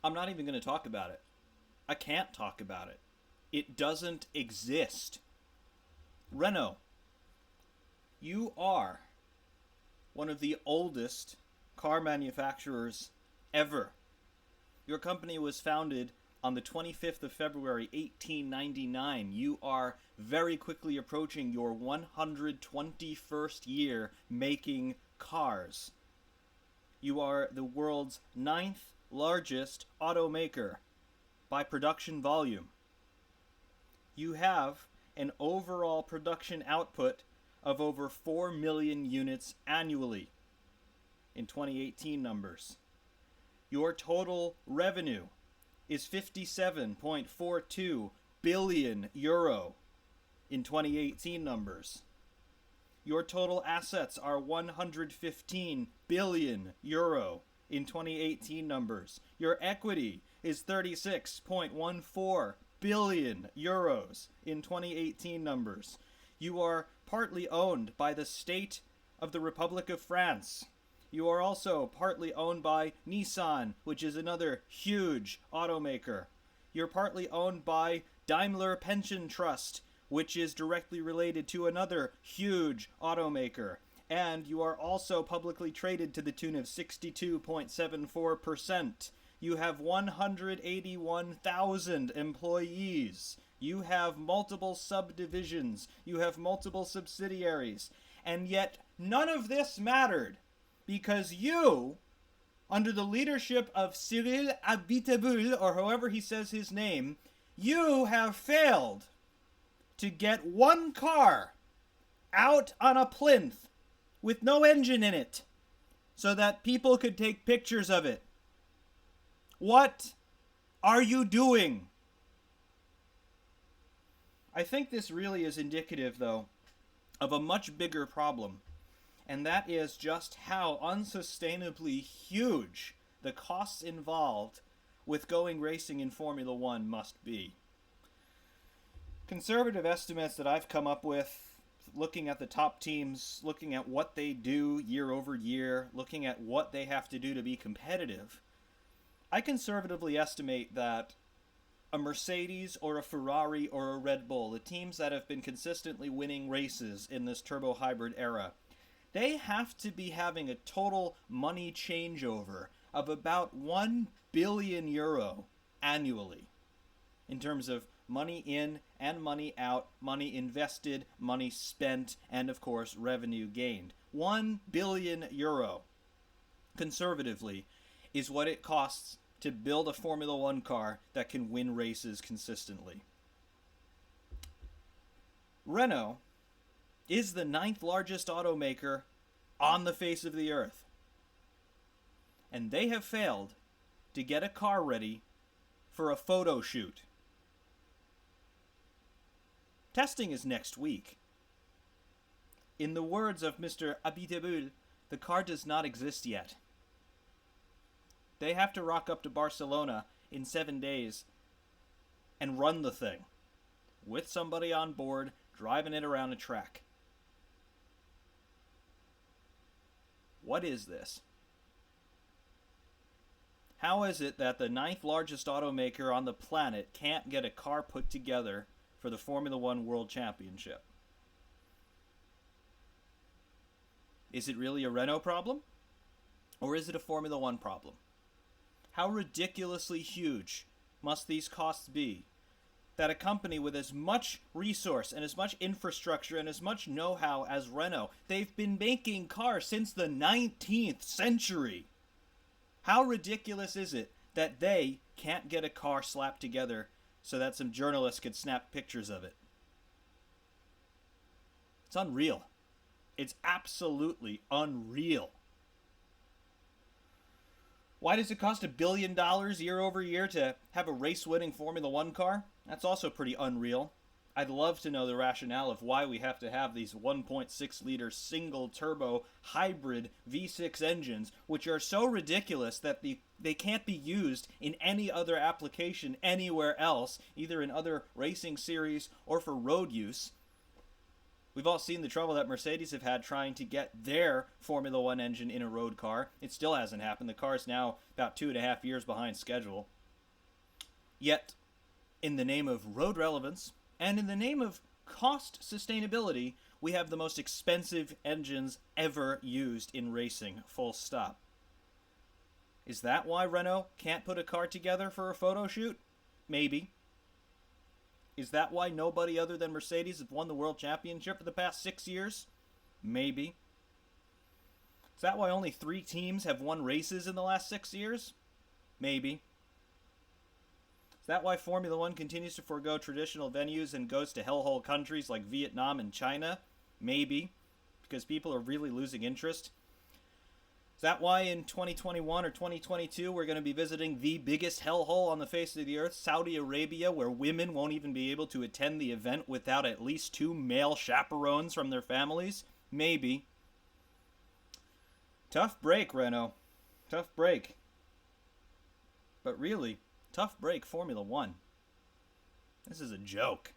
I'm not even going to talk about it. I can't talk about it. It doesn't exist. Renault, you are one of the oldest car manufacturers ever. Your company was founded on the 25th of February, 1899. You are very quickly approaching your 121st year making cars. You are the world's ninth largest automaker by production volume. You have an overall production output of over 4 million units annually in 2018 numbers. Your total revenue is 57.42 billion euro in 2018 numbers. Your total assets are 115 billion euro in 2018 numbers. Your equity is 36.14 billion euros in 2018 numbers. You are partly owned by the state of the Republic of France. You are also partly owned by Nissan, which is another huge automaker. You're partly owned by Daimler Pension Trust, which is directly related to another huge automaker. And you are also publicly traded to the tune of 62.74%. You have 181,000 employees. You have multiple subdivisions. You have multiple subsidiaries. And yet, none of this mattered because you, under the leadership of Cyril Abiteboul, or however he says his name, you have failed to get one car out on a plinth with no engine in it so that people could take pictures of it. What are you doing? I think this really is indicative, though, of a much bigger problem, and that is just how unsustainably huge the costs involved with going racing in Formula One must be. Conservative estimates that I've come up with, looking at the top teams, looking at what they do year over year, looking at what they have to do to be competitive, I conservatively estimate that a Mercedes or a Ferrari or a Red Bull, the teams that have been consistently winning races in this turbo hybrid era, they have to be having a total money changeover of about 1 billion euro annually in terms of money in and money out, money invested, money spent, and of course revenue gained. 1 billion euro, conservatively, is what it costs to build a Formula One car that can win races consistently. Renault is the ninth largest automaker on the face of the earth. And they have failed to get a car ready for a photo shoot. Testing is next week. In the words of Mr. Abiteboul, the car does not exist yet. They have to rock up to Barcelona in 7 days and run the thing with somebody on board driving it around a track. What is this? How is it that the ninth largest automaker on the planet can't get a car put together for the Formula One World Championship? Is it really a Renault problem? Or is it a Formula One problem? How ridiculously huge must these costs be that a company with as much resource and as much infrastructure and as much know-how as Renault, they've been making cars since the 19th century. How ridiculous is it that they can't get a car slapped together so that some journalists could snap pictures of it? It's unreal. It's absolutely unreal. Why does it cost $1 billion year over year to have a race-winning Formula One car? That's also pretty unreal. I'd love to know the rationale of why we have to have these 1.6-liter single-turbo hybrid V6 engines, which are so ridiculous that they can't be used in any other application anywhere else, either in other racing series or for road use. We've all seen the trouble that Mercedes have had trying to get their Formula One engine in a road car. It still hasn't happened. The car is now about 2.5 years behind schedule. Yet, in the name of road relevance and in the name of cost sustainability, we have the most expensive engines ever used in racing, full stop. Is that why Renault can't put a car together for a photo shoot? Maybe. Is that why nobody other than Mercedes has won the World Championship for the past 6 years? Maybe. Is that why only 3 teams have won races in the last 6 years? Maybe. Is that why Formula One continues to forego traditional venues and goes to hellhole countries like Vietnam and China? Maybe. Because people are really losing interest. Is that why in 2021 or 2022 we're going to be visiting the biggest hellhole on the face of the earth, Saudi Arabia, where women won't even be able to attend the event without at least 2 male chaperones from their families? Maybe. Tough break, Renault. Tough break. But really, tough break, Formula One. This is a joke.